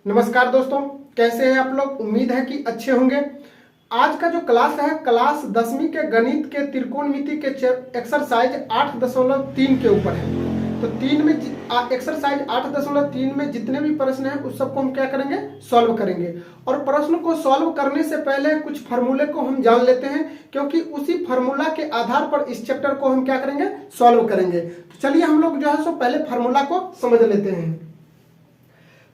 नमस्कार दोस्तों, कैसे हैं आप लोग। उम्मीद है कि अच्छे होंगे। आज का जो क्लास है, क्लास 10वीं के गणित के त्रिकोणमिति के एक्सरसाइज 8.3 के ऊपर है। तो एक्सरसाइज 8.3 में जितने भी प्रश्न हैं उस सबको हम क्या करेंगे, सॉल्व करेंगे। और प्रश्न को सॉल्व करने से पहले कुछ फार्मूले को हम जान लेते हैं, क्योंकि उसी फार्मूला के आधार पर इस चैप्टर को हम क्या करेंगे, सॉल्व करेंगे। तो चलिए हम लोग जो है सो पहले फार्मूला को समझ लेते हैं।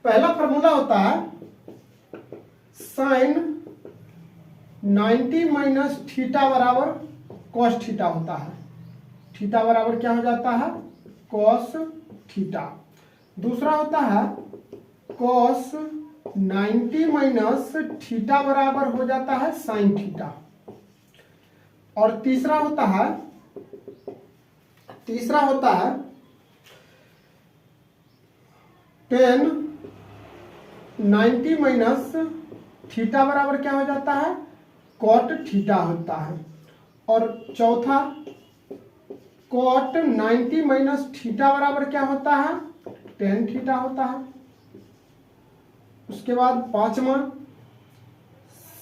पहला फार्मूला होता है साइन 90 माइनस थीटा बराबर कॉस थीटा होता है। थीटा बराबर क्या हो जाता है, कॉस थीटा। दूसरा होता है कॉस 90 माइनस थीटा बराबर हो जाता है साइन थीटा। और तीसरा होता है टेन 90 माइनस थीटा बराबर क्या हो जाता है, कॉट थीटा होता है। और चौथा कॉट 90 माइनस थीटा बराबर क्या होता है, टेन थीटा होता है। उसके बाद पांचवा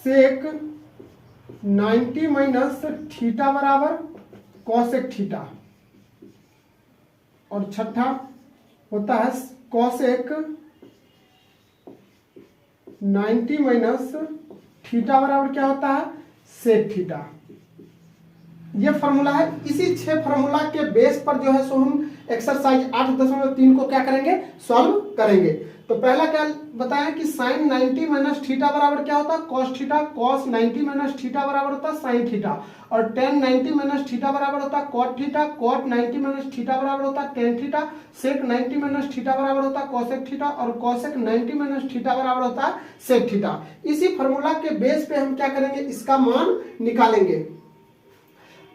सेक 90 माइनस थीटा बराबर कॉसेक थीटा। और छठा होता है कॉसेक 90 माइनस थीटा बराबर क्या होता है, सेक थीटा। ये फार्मूला है। इसी 6 फार्मूला के बेस पर जो है सो हम एक्सरसाइज 8.3 को क्या करेंगे, सॉल्व करेंगे। तो पहला क्या बताया कि साइन 90 माइनस थीटा बराबर क्या होता है, cos theta. Cos 90 minus theta बराबर होता है साइन थीटा। और टेन 90 माइनस थीटा बराबर होता है cot theta. Cot 90 minus theta बराबर होता है tan theta. Sec 90 minus theta बराबर होता है कॉसेक थीटा। और कॉसेक 90 माइनस थीटा बराबर होता है सेक थीटा। इसी फार्मूला के बेस पे हम क्या करेंगे, इसका मान निकालेंगे।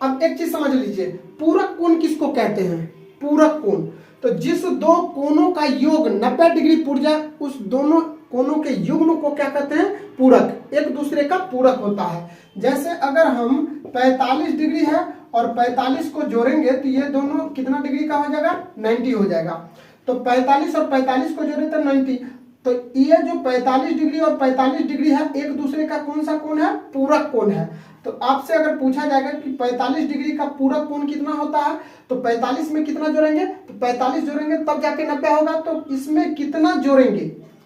अब एक चीज समझ लीजिए, पूरक कोण किसको कहते हैं, पूरक कोण। तो जिस दो कोणों का योग 90 डिग्री पुर जाए, उस दोनों कोणों के युग्म को क्या कहते हैं, पूरक। एक दूसरे का पूरक होता है। जैसे अगर हम 45 डिग्री है और 45 को जोड़ेंगे तो ये दोनों कितना डिग्री का हो जाएगा, 90 हो जाएगा। तो 45 और 45 को जोड़े तो 90। तो ये जो 45 डिग्री और 45 डिग्री है, एक दूसरे का कौन सा कोण है, पूरक कोण है। तो आपसे अगर पूछा जाएगा कि 45 डिग्री का पूरक कोण कितना होता है, तो 45 में कितना जोड़ेंगे, तो 45 जोड़ेंगे तब जाके 90 होगा। तो इसमें कितना जोड़ेंगे,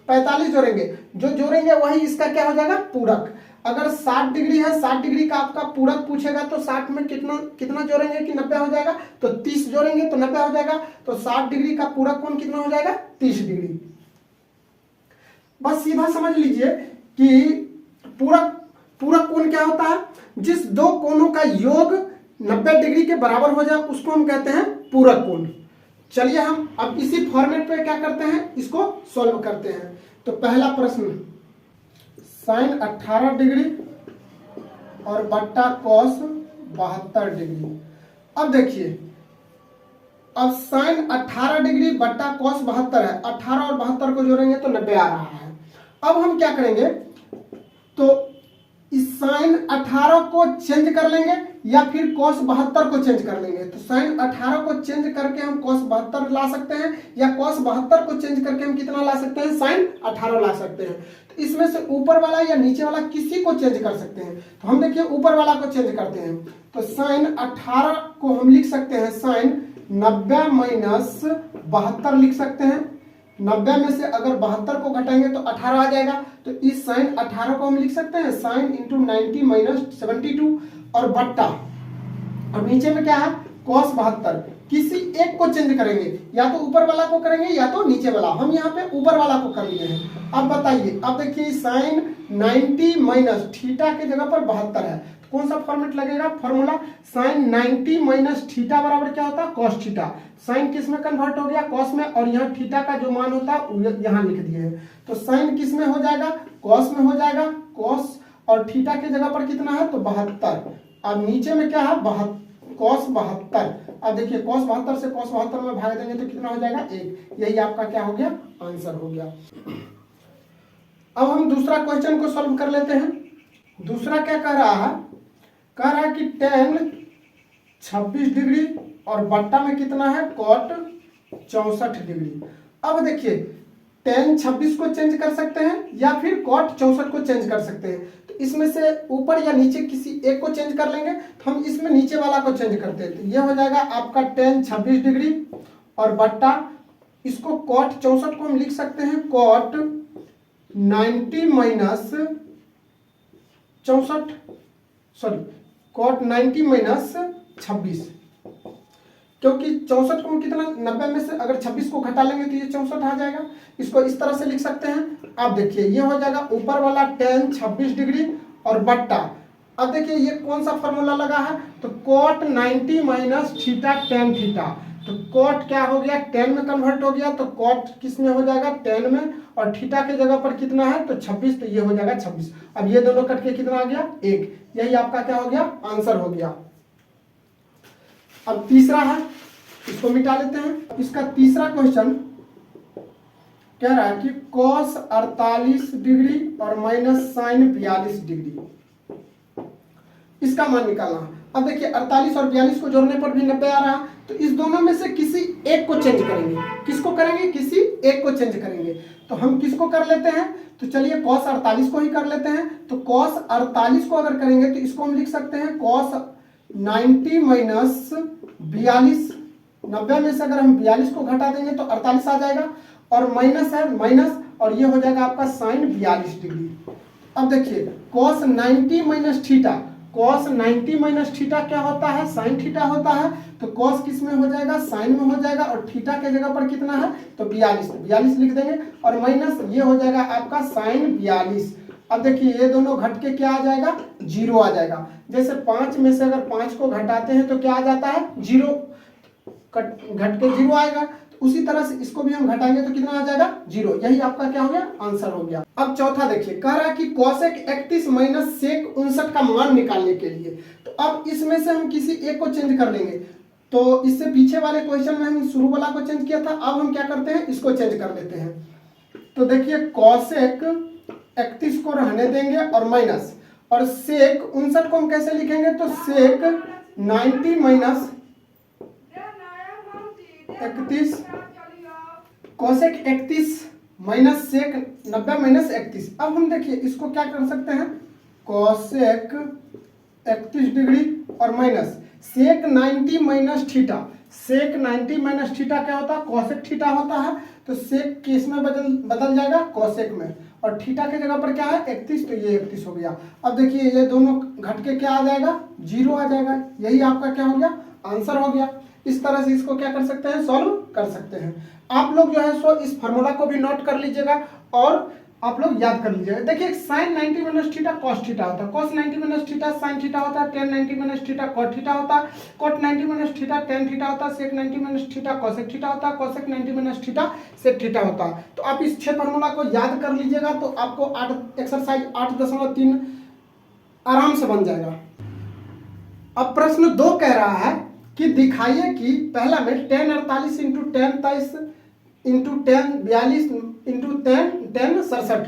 45 जोड़ेंगे। जो जोड़ेंगे वही इसका क्या हो जाएगा, पूरक। अगर 60 डिग्री है, 60 डिग्री का आपका पूरक पूछेगा तो 60 में कितना जोड़ेंगे कि 90 हो जाएगा, तो 30 जोड़ेंगे तो 90 हो जाएगा। तो 60 डिग्री का पूरक कोण कितना हो जाएगा, 30 डिग्री। बस सीधा समझ लीजिए कि पूरक कोण क्या होता है, जिस दो कोणों का योग 90 डिग्री के बराबर हो जाए उसको हम कहते हैं पूरक कोण। चलिए हम अब इसी फॉर्मेट पे क्या करते हैं, इसको सॉल्व करते हैं। तो पहला प्रश्न, साइन 18 डिग्री और बट्टा कॉस 72 डिग्री। अब देखिए, अब साइन 18 डिग्री बट्टा कॉस 72 है। 18 और 72 को जोड़ेंगे तो 90 आ रहा है। अब हम क्या करेंगे, तो इस साइन 18 को चेंज कर लेंगे या फिर कॉस 72 को चेंज कर लेंगे। तो साइन 18 को चेंज करके हम कॉस 72 ला सकते हैं, या कॉस 72 को चेंज करके हम कितना ला सकते हैं, साइन 18 ला सकते हैं। तो इसमें से ऊपर वाला या नीचे वाला किसी को चेंज कर सकते हैं। तो हम देखिए ऊपर वाला को चेंज करते हैं। तो साइन 18 को हम लिख सकते हैं साइन 90 माइनस 72 लिख सकते हैं। 90 में से अगर 72 को घटाएंगे तो 18 आ जाएगा। तो इस साइन 18 को हम लिख सकते हैं साइन इंटू 90 माइनस 72 और बट्टा, और नीचे में क्या है, कॉस 72। किसी एक को चेंज करेंगे, या तो ऊपर वाला को करेंगे या तो नीचे वाला। हम यहाँ पे ऊपर वाला को कर लिए हैं। अब बताइए, अब देखिए साइन 90 माइनस थीटा के जगह पर 72 है, कौन सा फॉर्मेट लगेगा, फॉर्मूला साइन 90 माइनस थीटा बराबर क्या होता है, कॉस थीटा। साइन किस में कन्वर्ट हो गया, कॉस में, और यहाँ थीटा का जो मान होता है यहाँ लिख दिए हैं। तो साइन किस में हो जाएगा, कॉस में हो जाएगा। कॉस और थीटा के जगह पर कितना है, तो 72। अब नीचे में क्या है, कॉस 72। अब देखिए कॉस 72 से कॉस 72 में भाग देंगे तो कितना हो जाएगा, 1। यही आपका क्या हो गया, आंसर हो गया। अब हम दूसरा क्वेश्चन को सॉल्व कर लेते हैं। दूसरा क्या कह रहा है, कह रहा है कि टेन 26 डिग्री और बट्टा में कितना है, कॉट 64 डिग्री। अब देखिए tan 26 को चेंज कर सकते हैं या फिर cot 64 को चेंज कर सकते हैं। तो इसमें से ऊपर या नीचे किसी एक को चेंज कर लेंगे, तो हम इसमें नीचे वाला को चेंज करते हैं। तो ये हो जाएगा आपका tan 26 डिग्री और बट्टा इसको cot 64 को हम लिख सकते हैं cot 90 minus 64, sorry cot 90 minus 26, क्योंकि 64 को हम कितना 90 में से अगर 26 को घटा लेंगे तो ये 64 आ जाएगा। इसको इस तरह से लिख सकते हैं। अब देखिए ये हो जाएगा ऊपर वाला tan 26 डिग्री और बट्टा, अब देखिए ये कौन सा फॉर्मूला लगा है, तो cot 90 minus theta tan theta. तो cot क्या हो गया, tan में कन्वर्ट हो गया, तो cot किस में हो जाएगा, tan में, और थीटा के जगह पर कितना है तो 26, तो ये हो जाएगा 26। अब ये दोनों कट के कितना आ गया 1, यही आपका क्या हो गया आंसर हो गया। अब तीसरा है, इसको मिटा लेते हैं। इसका तीसरा क्वेश्चन कह रहा है कि cos 48 डिग्री और माइनस sin 42 डिग्री, इसका मान निकालना। अब देखिए 48 और 42 को जोड़ने पर भी 90 आ रहा, तो इस दोनों में से किसी एक को चेंज करेंगे। किसको करेंगे, किसी एक को चेंज करेंगे। तो हम किसको कर लेते हैं, तो चलिए cos 48 को ही कर लेते हैं। तो cos 48 को अगर करेंगे तो इसको हम लिख सकते हैं cos 90 माइनस 42, 90 में से अगर हम 42 को घटा देंगे तो 48 आ जाएगा, और माइनस है माइनस, और ये हो जाएगा आपका sin 42 डिग्री। अब देखिए cos 90 minus theta, cos 90 minus theta क्या होता है, sin थीटा होता है। तो cos किस में हो जाएगा, sin में हो जाएगा, और थीटा के जगह पर कितना है तो 42, तो 42 लिख देंगे, और माइनस ये हो जाएगा आपका sin 42। अब देखिए ये दोनों घट के क्या आ जाएगा, 0 आ जाएगा। जैसे 5 में से अगर 5 को घटाते हैं तो क्या आ जाता है 0, घट के 0 आएगा। तो उसी तरह से इसको भी हम घटाएंगे तो कितना आ जाएगा 0, यही आपका क्या हो गया आंसर हो गया। अब चौथा देखिए, कह रहा है कि cosec 31 माइनस sec 59 का मान निकालने के लिए, तो अब इसमें से हम किसी एक को चेंज कर लेंगे। तो इससे पीछे वाले क्वेश्चन में हम शुरू वाला को चेंज किया था, अब हम क्या करते हैं इसको चेंज कर लेते हैं। तो देखिए cosec 31 को रहने देंगे और माइनस, और sec 59 को हम कैसे लिखेंगे, तो sec 90 minus 31, cosec 31 minus sec 90 minus 31। अब हम देखिए इसको क्या कर सकते हैं, cosec 31 डिग्री और minus sec 90 minus theta. sec 90 minus theta क्या होता है, cosec थीटा होता है। तो sec किस में बदल जाएगा, cosec में, और थीटा के जगह पर क्या है 31, तो ये 31 हो गया। अब देखिए ये दोनों घट के क्या आ जाएगा 0 आ जाएगा, यही आपका क्या हो गया आंसर हो गया। इस तरह से इसको क्या कर सकते हैं, सॉल्व कर सकते हैं। आप लोग जो है सो इस फार्मूला को भी नोट कर लीजिएगा और आप लोग याद कर लीजिएगा। देखिए sin 90 minus theta cos theta होता है, cos 90 minus theta sin theta होता है, tan 90 minus theta cot theta होता है, cot 90 minus theta tan theta होता है, sec 90 minus theta cosec theta होता है, cosec 90 minus theta sec theta होता है। तो आप इस 6 फार्मूला को याद कर लीजिएगा, तो आपको एक्सरसाइज 8.3 आराम से बन जाएगा। अब प्रश्न 2 कह रहा है कि दिखाइए कि पहला में tan 48 into tan 23 into tan 42 into tan 67,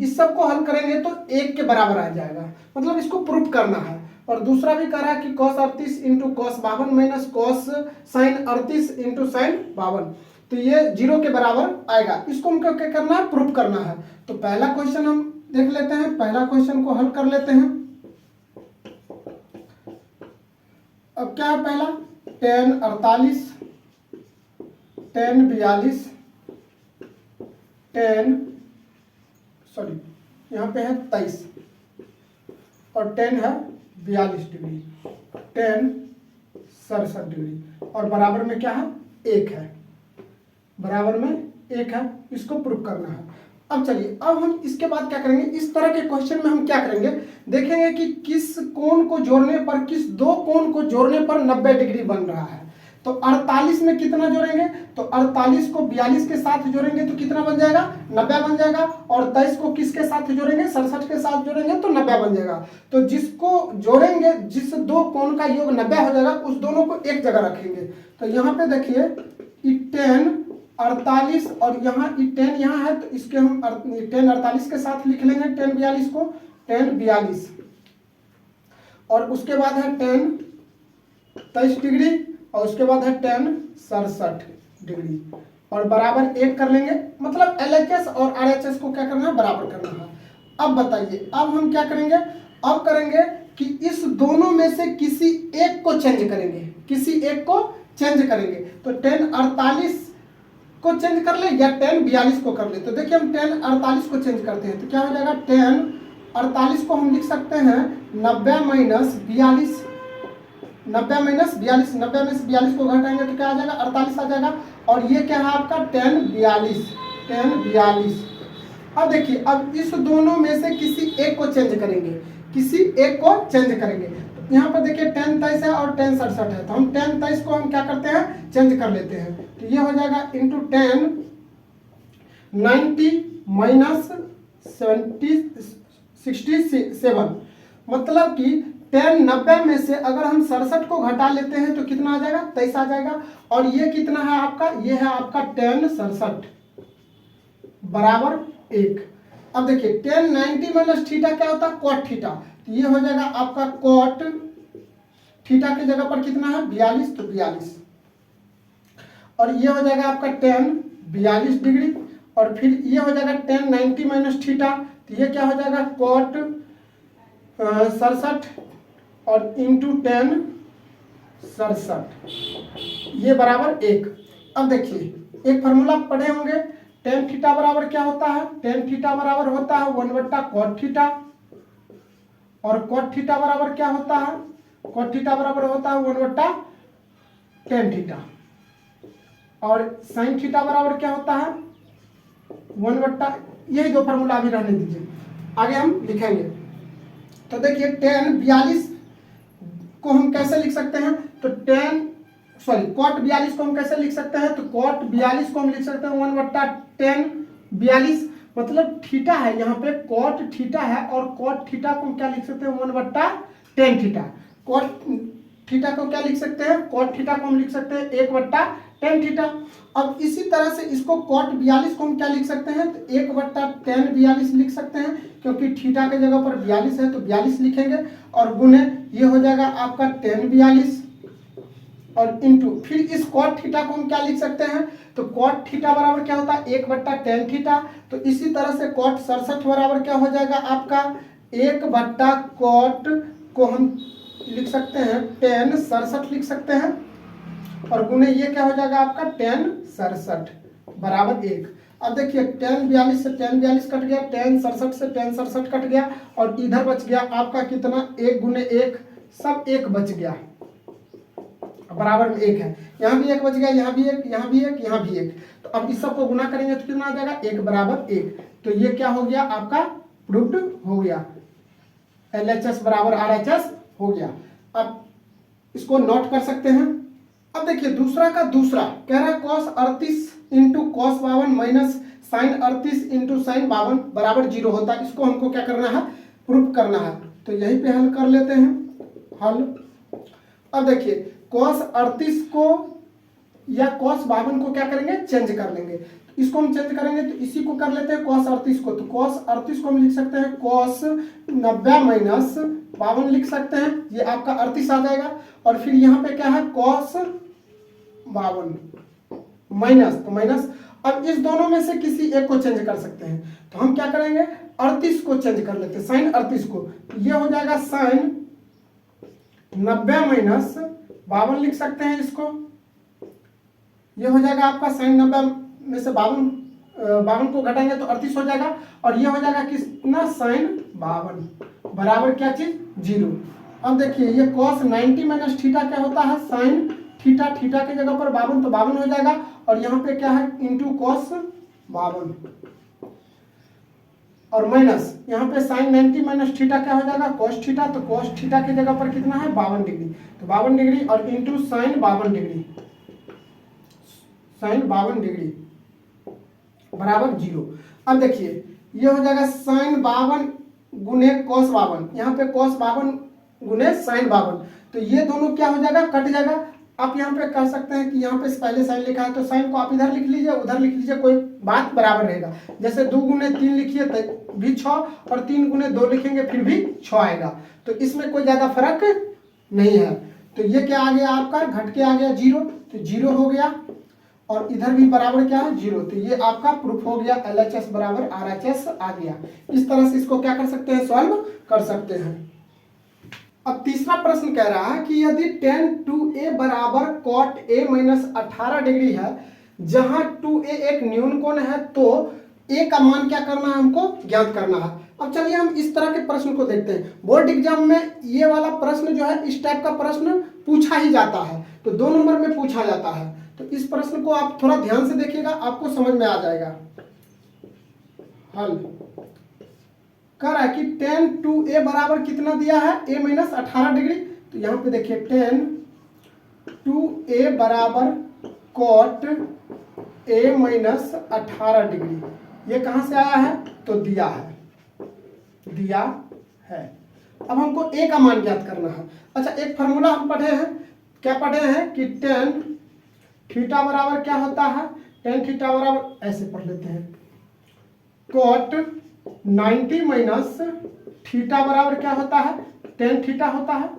इस सब को हल करेंगे तो 1 के बराबर आ जाएगा, मतलब इसको प्रूफ करना है। और दूसरा भी कह रहा है कि cos 38 into cos 52 minus cos sin 38 into sin 52, तो ये 0 के बराबर आएगा। इसको हमको क्या करना है, प्रूफ करना है। तो पहला क्वेश्चन हम देख लेते हैं, पहला क्वेश्चन को हल कर लेते हैं। अब क्या है पहला, tan 48 tan 42 यहाँ पे है 23 और tan है 42 डिग्री, tan 67 डिग्री, और बराबर में क्या है 1 है, बराबर में 1 है। इसको प्रूव करना है। अब चलिए, अब हम इसके बाद क्या करेंगे, इस तरह के क्वेश्चन में हम क्या करेंगे, देखेंगे कि किस कोण को जोड़ने पर, किस दो कोण को जोड़ने पर 90 डिग्री बन रहा है। तो 48 में कितना जोड़ेंगे, तो 48 को 42 के साथ जोड़ेंगे तो कितना बन जाएगा 90 बन जाएगा, और 23 को किसके साथ जोड़ेंगे 67 के साथ जोड़ेंगे तो 90 बन जाएगा। तो जिसको जोड़ेंगे, जिस दो कोण का योग 90 हो जाएगा, उस दोनों को एक जगह रखेंगे। तो यहाँ पे देखिए tan 48 और यहाँ tan यहाँ है, तो इसके हम tan 48 के साथ लिख लेंगे, tan 42 को tan 42, और उसके बाद है tan 23 डिग्री, और उसके बाद है tan 67 डिग्री, और बराबर 1 कर लेंगे, मतलब LHS और RHS को क्या करना है, बराबर करना है। अब बताइए, अब हम क्या करेंगे, अब करेंगे कि इस दोनों में से किसी एक को चेंज करेंगे, किसी एक को चेंज करेंगे। तो 10 48 को चेंज कर ले या 10 42 को कर ले। तो देखिए हम 10 48 को चेंज करते हैं तो क्या हो जाएगा, 10 48 को हम लिख सकते हैं 90 माइनस 42, 90 माइनस 42, 90 में से 42 को घटाएंगे तो क्या आ जाएगा, 48 आ जाएगा। और ये क्या है आपका 10 42, 10 42। अब देखिए, अब इस दोनों में से किसी एक को चेंज करेंगे, किसी एक को चेंज करेंगे। तो यहाँ पर देखिए 10 23 है और 10 67 है, तो हम 10 23 को हम क्या करते हैं, चेंज कर लेते हैं। तो ये हो जाएगा इंटू 10 90 माइनस 67, मतलब कि 10 90 में से अगर हम 67 को घटा लेते हैं तो कितना आ जाएगा, 23 आ जाएगा। और ये कितना है आपका, ये है आपका 10 67 बराबर 1। अब देखिए 10 90 माइनस थीटा क्या होता है, कॉट थीटा। तो ये हो जाएगा आपका कॉट थीटा की जगह पर कितना है, 42, तो 42। और ये हो जाएगा आपका 10 42 डिग्री। और फिर ये हो जाएगा 10 90 माइनस थीटा, तो ये क्या हो जाएगा, कॉट 67 और इंटू 10 67, ये बराबर 1। अब देखिए एक फार्मूला पढ़े होंगे, टेन थीटा बराबर क्या होता है, टेन थीटा बराबर होता है 1/cot थीटा। और cot थीटा बराबर क्या होता है, cot थीटा बराबर होता है 1/tan थीटा। और sin थीटा बराबर क्या होता है, 1/, यही दो फार्मूला अभी रहने दीजिए, आगे हम लिखेंगे। तो देखिए 10 42 को हम कैसे लिख सकते हैं, तो cot 42 को हम कैसे लिख सकते हैं, तो cot 42 को हम लिख सकते हैं 1/tan 42, मतलब थीटा है यहाँ पे, cot थीटा है और cot थीटा को क्या लिख सकते हैं, 1/tan थीटा। cot थीटा को क्या लिख सकते हैं, cot थीटा को हम लिख सकते हैं 1/tan थीटा। अब इसी तरह से इसको cot 42 को हम क्या लिख सकते हैं, तो 1/tan 42 लिख सकते हैं, क्योंकि थीटा के जगह पर 42 है तो 42 लिखेंगे। और गुने ये हो जाएगा आपका tan 42 और इंटू फिर इस cot थीटा को हम क्या लिख सकते हैं, तो cot थीटा बराबर क्या होता है, 1/tan थीटा। तो इसी तरह से cot 67 बराबर क्या हो जाएगा आपका, 1/cot को हम लिख सकते हैं tan 67 लिख सकते हैं। और गुने ये क्या हो जाएगा आपका tan 67 बराबर 1। अब देखिए tan 42 से tan 42 कट गया, tan 67 से tan 67 कट गया, और इधर बच गया आपका कितना, 1 गुने 1, सब 1 बच गया, बराबर में 1 है। यहाँ भी 1 बच गया, यहाँ भी 1, यहाँ भी 1, यहाँ भी 1। तो अब इस सब को गुना करेंगे तो कितना आ जाएगा, 1 बराबर 1। तो ये क्या हो गया आपका, प्रूव्ड हो गया, LHS बराबर RHS हो गया। अब इसको नोट कर सकते हैं। अब देखिए दूसरा का दूसरा कह रहा है cos 38 into cos 52 minus sin 38 into sin 52 बराबर 0 होता है। इसको हमको क्या करना है, प्रूफ करना है। तो यहीं पे हल कर लेते हैं, हल। अब देखिए cos 38 को या cos 52 को क्या करेंगे, चेंज कर लेंगे। तो इसको हम चेंज करेंगे तो इसी को कर लेते हैं cos 38 को। तो cos 38 को हम लिख सकते हैं cos 90 माइनस 52 लिख सकते हैं, ये आपका 38 आ जाएगा। और फिर यहाँ पे क्या है cos 52 माइनस, तो माइनस। अब इस दोनों में से किसी एक को चेंज कर सकते हैं, तो हम क्या करेंगे, 38 को चेंज कर लेते हैं, sin 38 को। तो ये हो जाएगा sin 90 माइनस 52 लिख सकते हैं इसको। ये हो जाएगा आपका sin 90 में से 52 को घटाएंगे तो 38 हो जाएगा। और ये हो जाएगा कितना, sin 52 बराबर क्या चीज, 0। अब देखिए ये cos 90 माइनस थीटा क्या होता है, sin थीटा, थीटा की जगह पर 52 तो 52 हो जाएगा। और यहाँ पे क्या है, इंटू cos 52 और माइनस यहाँ पे sin 90 माइनस थीटा क्या हो जाएगा, cos थीटा। तो cos थीटा की जगह पर कितना है, 52 डिग्री, तो 52 डिग्री और into sin 52 degree, sin 52 degree बराबर 0। अब देखिए ये हो जाएगा sin 52 गुने cos 52, यहाँ पे cos 52 गुने sin 52। तो ये दोनों क्या हो जाएगा, कट जाएगा। आप यहाँ पे कह सकते हैं कि यहाँ पे पहले साइन लिखा है तो साइन को आप इधर लिख लीजिए, उधर लिख लीजिए, कोई बात बराबर रहेगा। जैसे 2 गुने 3 लिखिए तो भी 6, और 3 गुने 2 लिखेंगे फिर भी 6 आएगा। तो इसमें कोई ज़्यादा फर्क नहीं है। तो ये क्या आ गया आपका, घट के आ गया 0, तो 0 हो गया। और इधर भी बराबर क्या है 0। तो ये आपका प्रूफ हो गया, LHS बराबर RHS आ गया। इस तरह से इसको क्या कर सकते हैं, सॉल्व कर सकते हैं। अब तीसरा प्रश्न कह रहा है कि यदि tan 2a बराबर cot a माइनस 18 डिग्री है, जहां 2a एक न्यून कोण है, तो a का मान क्या करना है, हमको ज्ञात करना है। अब चलिए हम इस तरह के प्रश्न को देखते हैं। बोर्ड एग्जाम में ये वाला प्रश्न जो है, इस टाइप का प्रश्न पूछा ही जाता है, तो 2 नंबर में पूछा जाता है। तो इस प्रश्न को आप थोड़ा ध्यान से देखिएगा, आपको समझ में आ जाएगा। हल कह रहा है कि tan 2a बराबर कितना दिया है, a माइनस 18 डिग्री। तो यहाँ पे देखिए tan 2a बराबर cot a माइनस 18 डिग्री, ये कहाँ से आया है, तो दिया है। अब हमको a का मान ज्ञात करना है। अच्छा, एक फार्मूला हम पढ़े हैं, क्या पढ़े हैं कि tan थीटा बराबर क्या होता है, tan थीटा बराबर ऐसे पढ़ लेते हैं, cot 90 माइनस थीटा बराबर क्या होता है, tan थीटा होता है।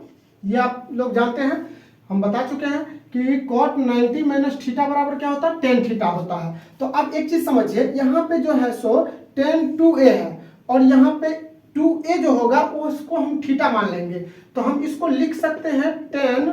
ये आप लोग जानते हैं, हम बता चुके हैं कि cot 90 माइनस थीटा बराबर क्या होता है, tan थीटा होता है। तो अब एक चीज समझिए, यहाँ पे जो है सो tan 2a है, और यहाँ पे 2a जो होगा उसको हम थीटा मान लेंगे। तो हम इसको लिख सकते हैं tan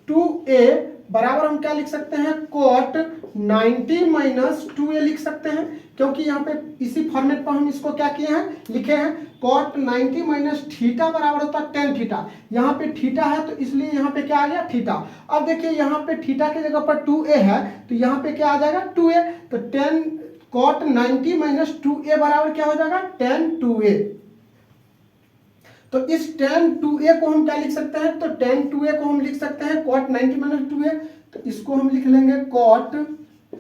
2a बराबर हम क्या लिख सकते हैं, cot 90 माइनस 2a लिख सकते हैं, क्योंकि यहाँ पे इसी फॉर्मेट पर हम इसको क्या किए हैं, लिखे हैं। cot 90 माइनस थीटा बराबर होता है tan थीटा, यहाँ पे थीटा है तो इसलिए यहाँ पे क्या आ गया, थीटा। अब देखिए यहाँ पे थीटा की जगह पर 2a है, तो यहाँ पे क्या आ जाएगा, 2a। तो tan cot 90 माइनस 2a बराबर क्या हो जाएगा, tan 2a। तो इस tan 2a को हम क्या लिख सकते हैं, तो tan 2a को हम लिख सकते हैं cot 90 माइनस 2a। तो इसको हम लिख लेंगे cot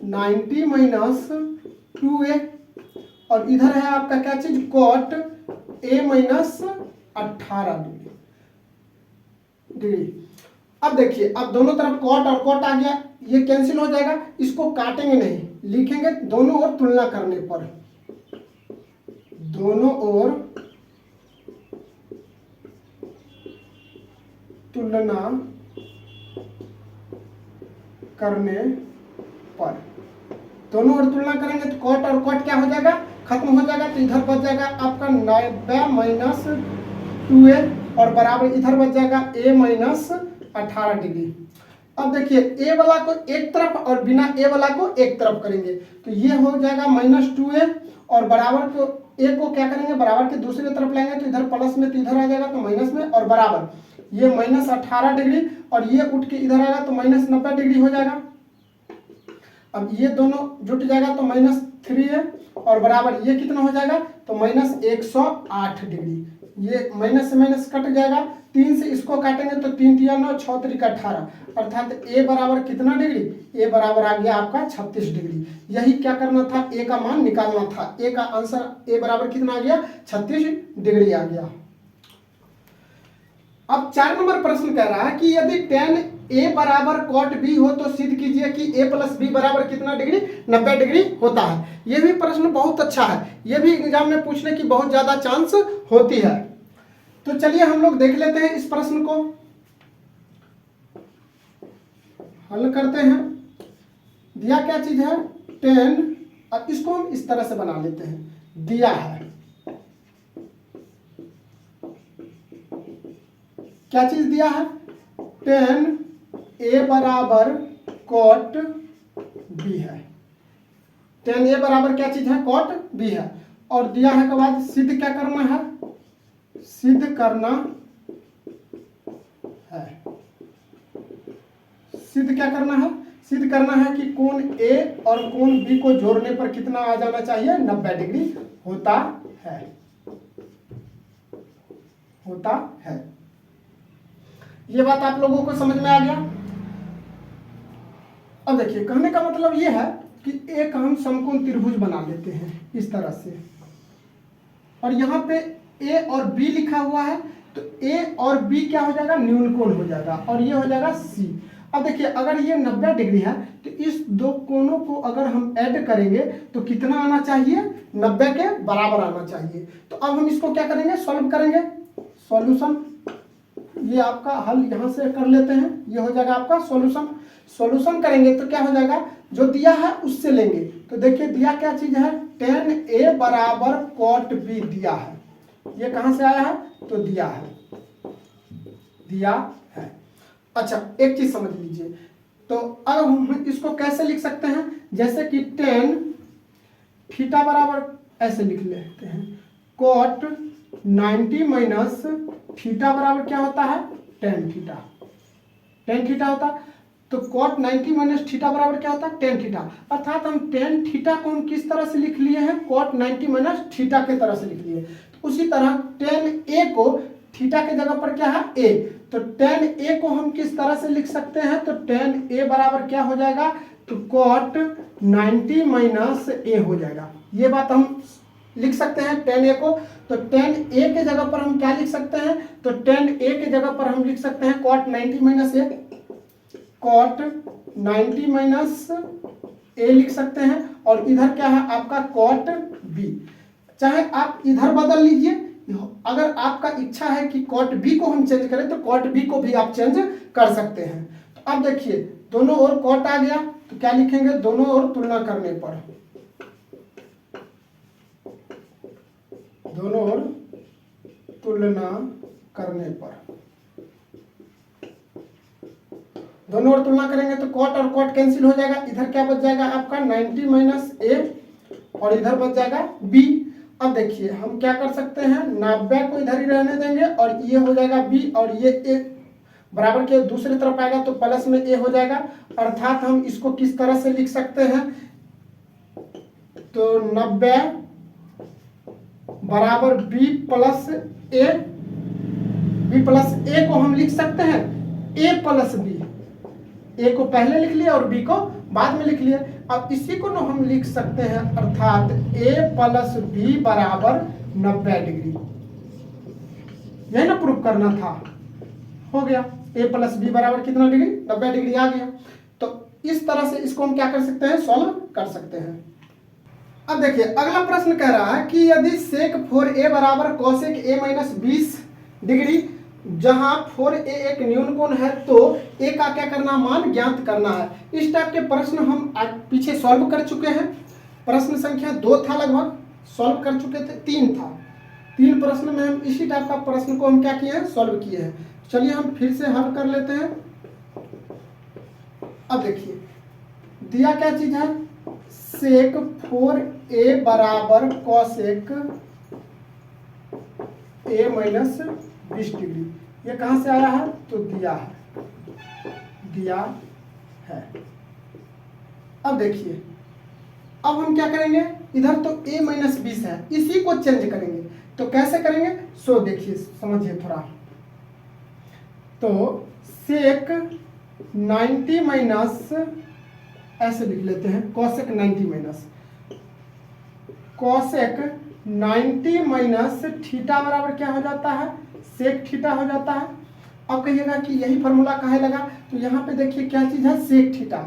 90 माइनस 2a, और इधर है आपका क्या चीज, cot a माइनस 18 डिग्री। अब देखिए, अब दोनों तरफ cot और cot आ गया, ये कैंसिल हो जाएगा, इसको काटेंगे नहीं, लिखेंगे दोनों ओर तुलना करने पर, दोनों ओर तुलना करने पर, दोनों ओर तुलना करेंगे तो cot और cot क्या हो जाएगा, खत्म हो जाएगा। तो इधर बच जाएगा आपका 90 माइनस 2a, और बराबर इधर बच जाएगा a माइनस 18 डिग्री। अब देखिए a वाला को एक तरफ और बिना a वाला को एक तरफ करेंगे, तो ये हो जाएगा माइनस 2a, और बराबर को a को क्या करेंगे, बराबर के दूसरी तरफ लाएंगे, तो इधर प्लस में तो इधर आ जाएगा, तो माइनस में, और बराबर ये माइनस 18 डिग्री, और ये उठ के इधर आएगा तो माइनस 90 डिग्री हो जाएगा। अब ये दोनों जुट जाएगा तो माइनस 3 है, और बराबर ये कितना हो जाएगा, तो माइनस 108 डिग्री। ये माइनस से माइनस कट जाएगा, 3 से इसको काटेंगे तो 3 तिया 9, 6 3 18, अर्थात a बराबर कितना डिग्री, a बराबर आ गया आपका 36 डिग्री। यही क्या करना था, a का मान निकालना था। a का आंसर a बराबर कितना आ गया, 36 डिग्री आ गया। अब 4 नंबर प्रश्न कह रहा है कि यदि tan a बराबर cot b हो, तो सिद्ध कीजिए कि a प्लस b बराबर कितना डिग्री, 90 डिग्री होता है। यह भी प्रश्न बहुत अच्छा है, यह भी एग्जाम में पूछने की बहुत ज्यादा चांस होती है। तो चलिए हम लोग देख लेते हैं, इस प्रश्न को हल करते हैं। दिया क्या चीज है, tan, अब इसको हम इस तरह से बना लेते हैं, दिया है क्या चीज दिया है, tan a बराबर cot b है। tan a बराबर क्या चीज है, cot b है, और दिया है के बाद सिद्ध क्या करना है, सिद्ध करना है। सिद्ध क्या करना है, सिद्ध करना है कि कोण a और कोण b को जोड़ने पर कितना आ जाना चाहिए, 90 डिग्री होता है, होता है। ये बात आप लोगों को समझ में आ गया। अब देखिए, कहने का मतलब ये है कि एक हम समकोण त्रिभुज बना लेते हैं इस तरह से, और यहाँ पे a और b लिखा हुआ है, तो a और b क्या हो जाएगा, न्यून कोण हो जाएगा, और ये हो जाएगा c। अब देखिए, अगर ये 90 डिग्री है तो इस दो कोणों को अगर हम ऐड करेंगे तो कितना आना चाहिए, 90 के बराबर आना चाहिए। तो अब हम इसको क्या करेंगे, सॉल्व करेंगे, सॉल्यूशन ये आपका हल यहाँ से कर लेते हैं, ये हो जाएगा आपका सॉल्यूशन। सॉल्यूशन करेंगे तो क्या हो जाएगा, जो दिया है उससे लेंगे। तो देखिए दिया क्या चीज है, tan A बराबर cot B दिया है। ये कहाँ से आया है, तो दिया है, दिया है। अच्छा एक चीज समझ लीजिए, तो अब हम इसको कैसे लिख सकते हैं, जैसे कि tan थीटा बराबर ऐसे लिख लेते हैं, cot 90 माइनस थीटा बराबर क्या होता है, tan थीटा। tan थीटा होता है, तो cot 90 माइनस थीटा बराबर क्या होता है, tan थीटा। अर्थात हम tan थीटा को हम किस तरह से लिख लिए हैं, cot 90 माइनस थीटा के तरह से लिख लिए। तो उसी तरह tan A को थीटा के जगह पर क्या है, A, तो tan A को हम किस तरह से लिख सकते हैं, तो tan A बराबर क्या हो जाएगा, तो cot 90 माइनस A हो जाएगा। ये बात हम लिख सकते हैं tan A को। तो tan A के जगह पर हम क्या लिख सकते हैं, तो tan A के जगह पर हम लिख सकते हैं cot 90 minus A, cot 90 minus A लिख सकते हैं। और इधर क्या है आपका cot B, चाहे आप इधर बदल लीजिए, अगर आपका इच्छा है कि cot B को हम चेंज करें तो cot B को भी आप चेंज कर सकते हैं। तो अब देखिए दोनों ओर cot आ गया, तो क्या लिखेंगे, दोनों ओर तुलना करने पर, दोनों ओर तुलना करने पर, दोनों ओर तुलना करेंगे तो cot और cot कैंसिल हो जाएगा। इधर क्या बच जाएगा आपका 90 माइनस A और इधर बच जाएगा B। अब देखिए हम क्या कर सकते हैं, 90 को इधर ही रहने देंगे और ये हो जाएगा B और ये A बराबर के दूसरी तरफ आएगा तो प्लस में A हो जाएगा। अर्थात हम इसको किस तरह से लिख सकते हैं, तो 90 बराबर B प्लस A को हम लिख सकते हैं A प्लस B। A को पहले लिख लिया और B को बाद में लिख लिया। अब इसी को ना हम लिख सकते हैं, अर्थात A प्लस B बराबर 90 डिग्री। यही ना प्रूफ करना था, हो गया। A प्लस B बराबर कितना डिग्री, 90 डिग्री आ गया। तो इस तरह से इसको हम क्या कर सकते हैं, सॉल्व कर सकते हैं। अब देखिए अगला प्रश्न कह रहा है कि यदि सेक 4A बराबर कोसेक A माइनस 20 डिग्री, जहां 4A एक न्यून कोण है, तो A का क्या करना, मान ज्ञात करना है। इस टाइप के प्रश्न हम पीछे सॉल्व कर चुके हैं। प्रश्न संख्या 2 था, लगभग सॉल्व कर चुके थे, 3 था। 3 प्रश्न में हम इसी टाइप का प्रश्न को हम क्या किए हैं, सॉल्व किए हैं। चलिए हम फिर से हल कर लेते हैं। अब देखिए दिया क्या चीज है, सेक 4A बराबर कोसेक A माइनस 20 डिग्री। ये कहां से आया है, तो दिया है। अब देखिए अब हम क्या करेंगे, इधर तो A माइनस 20 है, इसी को चेंज करेंगे। तो कैसे करेंगे, सो देखिए समझिए थोड़ा। तो सेक 90 माइनस, ऐसे लिख लेते हैं, cosec 90 minus, cosec 90 minus theta बराबर क्या हो जाता है, सेक थीटा हो जाता है। अब कहिएगा कि यही फॉर्मूला काहे लगा, तो यहाँ पे देखिए क्या चीज है, सेक थीटा।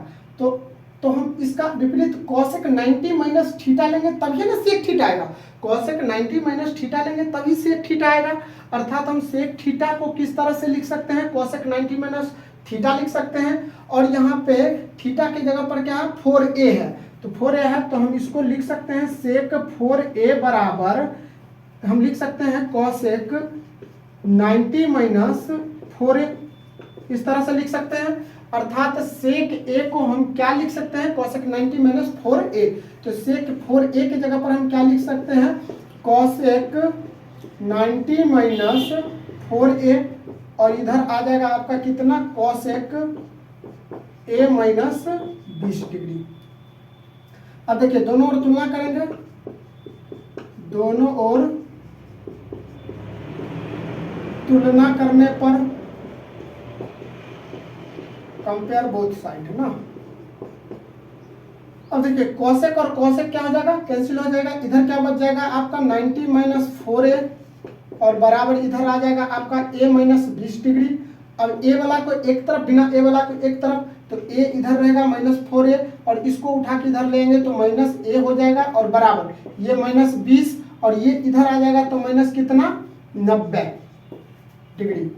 तो हम इसका विपरीत कोसेक 90 माइनस थीटा लेंगे तभी ना सेक थीटा आएगा। कोसेक 90 माइनस थीटा लेंगे तभी सेक थीटा आएगा। अर्थात हम सेक थीटा को किस तरह से लिख सकते हैं, कोसेक 90 माइनस थीटा लिख सकते हैं। और यहाँ पे थीटा की जगह पर क्या है, 4A है, तो 4A है तो हम इसको लिख सकते हैं सेक 4A बराबर, हम लिख सकते हैं कोसेक 90 माइनस 4A, इस तरह से लिख सकते हैं। अर्थात सेक A को हम क्या लिख सकते हैं, कोसेक 90 माइनस 4A। तो सेक 4A के जगह पर हम क्या लिख सकते हैं, कोसेक 90 माइनस 4A, और इधर आ जाएगा आपका कितना, कोसेक A माइनस 20 डिग्री। अब देखिए दोनों ओर तुलना करेंगे, दोनों ओर तुलना करने पर, कंपेयर बोथ साइड है ना। अब देखिए कोसेक और कोसेक क्या हो जाएगा, कैंसिल हो जाएगा। इधर क्या बच जाएगा आपका 90 माइनस 4A और बराबर इधर आ जाएगा आपका A माइनस 20 डिग्री। अब A वाला को एक तरफ, बिना A वाला को एक तरफ, तो A इधर रहेगा माइनस 4A, और इसको उठा के इधर लेंगे तो माइनस A हो जाएगा, और बराबर ये माइनस 20 और ये इधर आ जाएगा तो माइनस कितना, 90 डिग्री।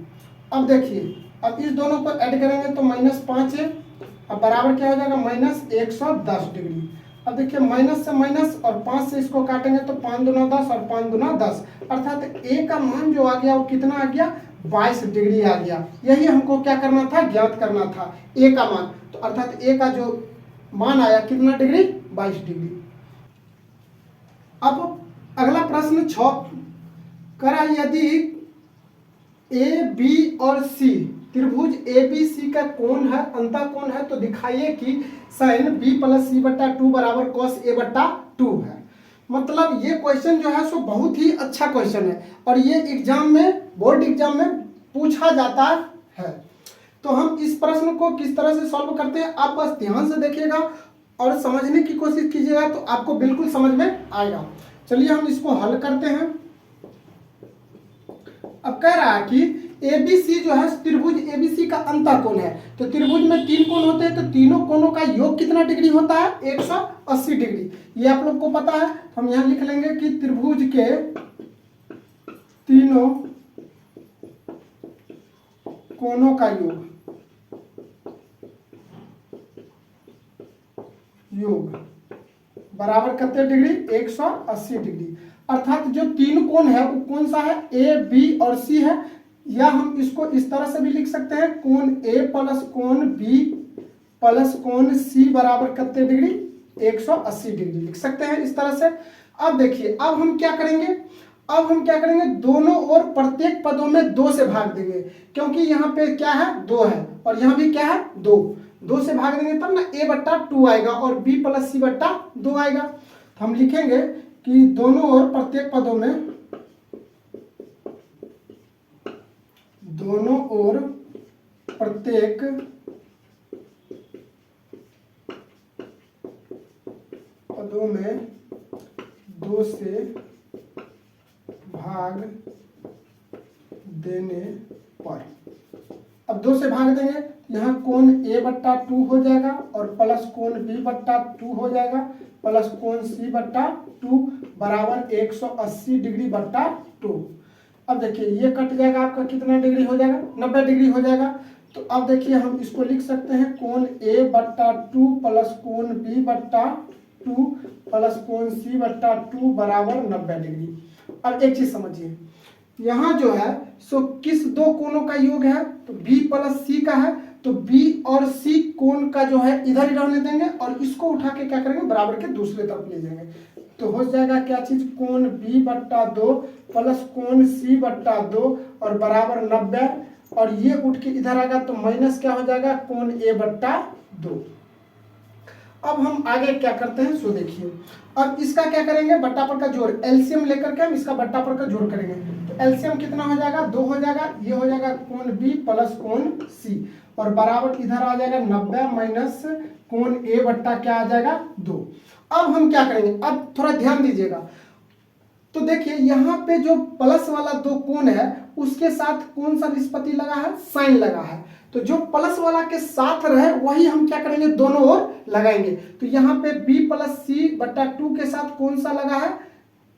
अब देखिए, अब इस दोनों को ऐड करेंगे तो -5 है, अब बराबर क्या हो जाएगा -110 डिग्री। अब देखिए माइनस से माइनस और 5 से इसको काटेंगे तो 5 दूना 10 और 5 दूना 10, अर्थात ए का मान जो आ गया वो कितना आ गया 22 डिग्री आ गया। यही हमको क्या करना था, ज्ञात करना था ए का मान। तो अर्थात ए का जो मान आया कितना डिग्री 22 डिग्री। अब अगला प्रश्न 6 करा, यदि ए बी और सी त्रिभुज ए बी सी का कोण है, अंतः कोण है, तो दिखाइए कि sin b प्लस सी बट्टा 2 बराबर cos a बट्टा 2 है। मतलब ये क्वेश्चन जो है सो बहुत ही अच्छा क्वेश्चन है और ये एग्जाम में, बोर्ड एग्जाम में पूछा जाता है। तो हम इस प्रश्न को किस तरह से सॉल्व करते हैं, आप बस ध्यान से देखिएगा और समझने की कोशिश कीजिएगा तो आपको बिल्कुल समझ में आएगा। चलिए हम इसको हल करते हैं। अब कह रहा है कि एबीसी जो है त्रिभुज एबीसी का अंतः कोण है, तो त्रिभुज में 3 कोण होते हैं, तो तीनों कोणों का योग कितना डिग्री होता है 180 डिग्री। ये आप लोग को पता है, हम यहां लिख लेंगे कि त्रिभुज के तीनों कोणों का योग बराबर कितने डिग्री 180 डिग्री। अर्थात जो 3 कोण है वो कौन सा है, ए बी और सी है, या हम इसको इस तरह से भी लिख सकते हैं कोण ए प्लस कोण बी प्लस कोण सी बराबर कितने डिग्री 180 डिग्री लिख सकते हैं इस तरह से। अब देखिए, अब हम क्या करेंगे, दोनों ओर प्रत्येक पदों में 2 से भाग देंगे, क्योंकि यहाँ पे क्या है 2 है और यहाँ भी क्या है 2 से भाग देंगे तब ना a बट्टा 2 आएगा और b प्लस सी बट्टा 2 आएगा। तो हम लिखेंगे कि दोनों ओर प्रत्येक पदों में दो से भाग देने पर, अब 2 से भाग देंगे, यहाँ कोण a बट्टा 2 हो जाएगा और प्लस कोण b बट्टा 2 हो जाएगा प्लस कोण c बट्टा 2 बराबर 180 डिग्री बट्टा 2। अब देखिए ये कट जाएगा, आपका कितना डिग्री हो जाएगा 90 डिग्री हो जाएगा। तो अब देखिए हम इसको लिख सकते हैं कोण a बट्टा 2 प्लस कोण b बट्टा 2 प्लस कोण c बट्टा 2 बराबर 90 डिग्री। अब एक चीज समझिए, यहाँ जो है सो किस 2 कोणों का योग है, तो b प्लस c का है, तो b और c कोण का जो है इधर ही रहने देंगे और इसको उठा के क्या करेंगे बराबर के दूसरे तरफ ले जाएंगे। तो हो जाएगा क्या चीज, कोण b बट्टा 2 प्लस कोण c बट्टा 2 और बराबर 90, और ये उठ के इधर आएगा तो माइनस क्या हो जाएगा कोण a बट्टा 2। अब हम आगे क्या करते हैं सो देखिए, अब इसका क्या करेंगे बट्टा पर का जोड़, एलसीएम लेकर के हम इसका बट्टा पर का जोड़ करेंगे। तो एलसीएम कितना हो जाएगा 2 हो जाएगा, ये हो जाएगा कोण b प्लस कोण c और बराबर इधर आ जाएगा 90 माइनस कोण a बट्टा क्या आ जाएगा 2। अब हम क्या करेंगे, अब थोड़ा ध्यान दीजिएगा, तो देखिए यहाँ पे जो प्लस वाला 2 कोण है उसके साथ कौन सा निष्पत्ति लगा है, साइन लगा है। तो जो प्लस वाला के साथ रहे वही हम क्या करेंगे दोनों ओर लगाएंगे। तो यहाँ पे b प्लस सी बट्टा 2 के साथ कौन सा लगा है,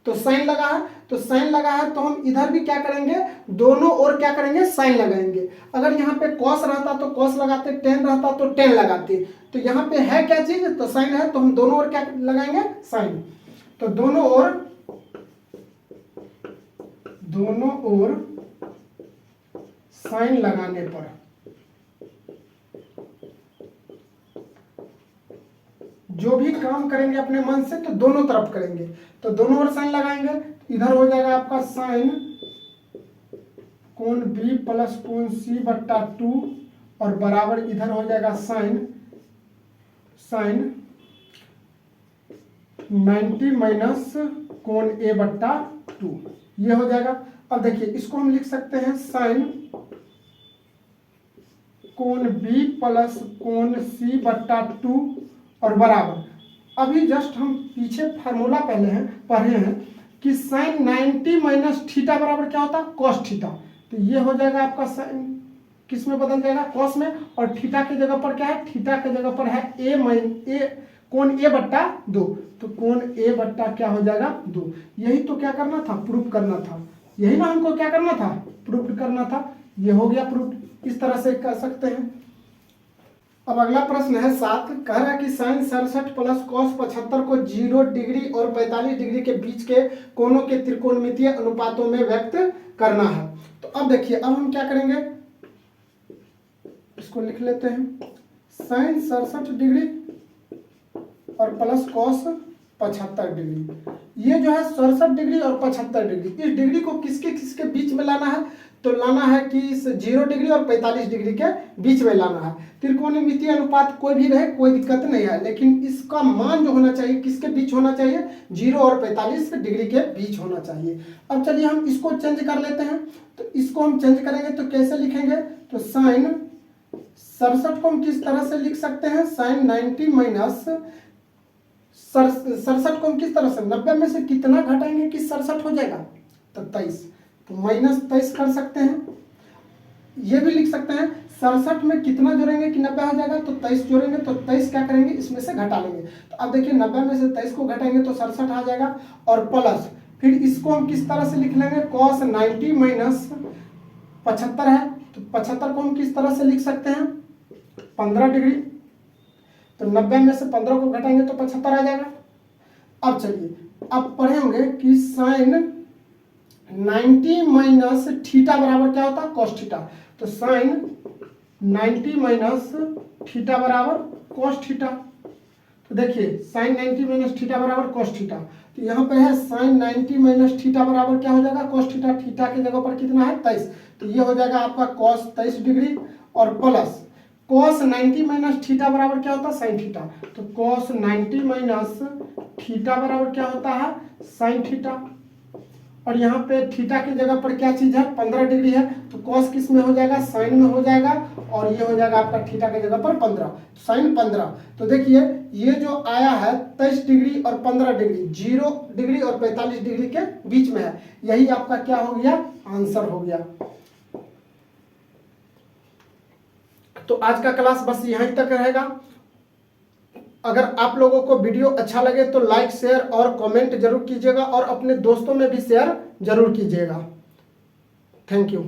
तो साइन लगा है। तो साइन लगा है तो हम इधर भी क्या करेंगे दोनों ओर क्या करेंगे साइन लगाएंगे। अगर यहाँ पे कॉस रहता तो कॉस लगाते, टेन रहता तो टेन लगाते। तो यहाँ पे है क्या चीज, तो साइन है, तो हम दोनों ओर क्या लगाएंगे साइन। तो दोनों ओर साइन लगाने पर जो भी काम करेंगे अपने मन से तो दोनों तरफ करेंगे। तो दोनों ओर साइन लगाएंगे, इधर हो जाएगा आपका साइन कोण b प्लस कोण c बट्टा 2 और बराबर इधर हो जाएगा साइन 90 माइनस कोण a बट्टा 2, ये हो जाएगा। अब देखिए इसको हम लिख सकते हैं साइन कोण b प्लस कोण c बट्टा 2 और बराबर, अभी जस्ट हम पीछे फार्मूला पढ़े हैं कि साइन 90 माइनस थीटा बराबर क्या होता है कॉस थीटा। तो ये हो जाएगा आपका साइन किस में बदल जाएगा कॉस में, और थीटा के जगह पर क्या है, थीटा के जगह पर है कोण a बट्टा 2। तो कोण a बट्टा क्या हो जाएगा 2। यही तो क्या करना था, प्रूफ करना था। यही ना हमको क्या करना था, प्रूफ करना था। ये हो गया प्रूफ। इस तरह से कर सकते हैं। अब अगला प्रश्न है 7, कह रहा है कि साइन 67 प्लस कॉस 75 को 0 डिग्री और 45 डिग्री के बीच के कोणों के त्रिकोणमितीय अनुपातों में व्यक्त करना है। तो अब देखिए, अब हम क्या करेंगे, इसको लिख लेते हैं। साइन 67 डिग्री और प्लस कॉस 75 डिग्री, ये जो है 67 डिग्री और 75 डिग्री, इस डिग्री को किसके किसके बीच में लाना है, तो लाना है कि इस 0 डिग्री और 45 डिग्री के बीच में लाना है। त्रिकोणमितीय अनुपात कोई भी रहे, कोई दिक्कत नहीं है, लेकिन इसका मान जो होना चाहिए किसके बीच होना चाहिए, 0 और 45 डिग्री के बीच होना चाहिए। अब चलिए हम इसको चेंज कर लेते हैं। तो इसको हम चेंज करेंगे तो कैसे लिखेंगे, तो साइन 67 को हम किस तरह से लिख सकते हैं, साइन 90 माइनस 67 को हम किस तरह से 90 में से कितना घटाएंगे कि 67 हो जाएगा, तो 23, तो माइनस 23 कर सकते हैं। ये भी लिख सकते हैं 67 में कितना जोड़ेंगे कि 90 हो जाएगा, तो 23 जोड़ेंगे, तो 23 क्या करेंगे, इसमें से घटा लेंगे। तो अब देखिए 90 में से 23 को घटाएंगे तो 67 आ जाएगा, और प्लस फिर इसको हम किस तरह से लिख लेंगे, cos 90 माइनस 75 है, तो 75 को हम किस तरह से लिख सकते हैं, 15 डिग्री, तो 90 में से 15 को घटाएंगे तो 75 आ जाएगा। अब चलिए, अब पढ़े होंगे कि साइन 90 माइनस थीटा बराबर क्या होता है, कॉस थीटा। तो साइन 90 माइनस थीटा बराबर कॉस थीटा। तो देखिए साइन 90 माइनस थीटा बराबर कॉस थीटा, तो यहाँ पे है साइन 90 माइनस थीटा बराबर क्या हो जाएगा, कॉस थीटा। थीटा की जगह पर कितना है, 23, तो ये हो जाएगा आपका कॉस 23 डिग्री, और प्लस cos 90 माइनस थीटा बराबर क्या होता है, साइन थीटा। तो cos 90 माइनस थीटा बराबर क्या होता है, साइन थीटा। और यहाँ पे थीटा की जगह पर क्या चीज है, 15 डिग्री है, तो cos किस में हो जाएगा, साइन में हो जाएगा, और ये हो जाएगा आपका थीटा की जगह पर 15, साइन 15। तो देखिए ये जो आया है 23 डिग्री और 15 डिग्री, 0 डिग्री और 45 डिग्री के बीच में है, यही आपका क्या हो गया, आंसर हो गया। तो आज का क्लास बस यहीं तक रहेगा। अगर आप लोगों को वीडियो अच्छा लगे तो लाइक, शेयर और कमेंट जरूर कीजिएगा, और अपने दोस्तों में भी शेयर जरूर कीजिएगा। Thank you.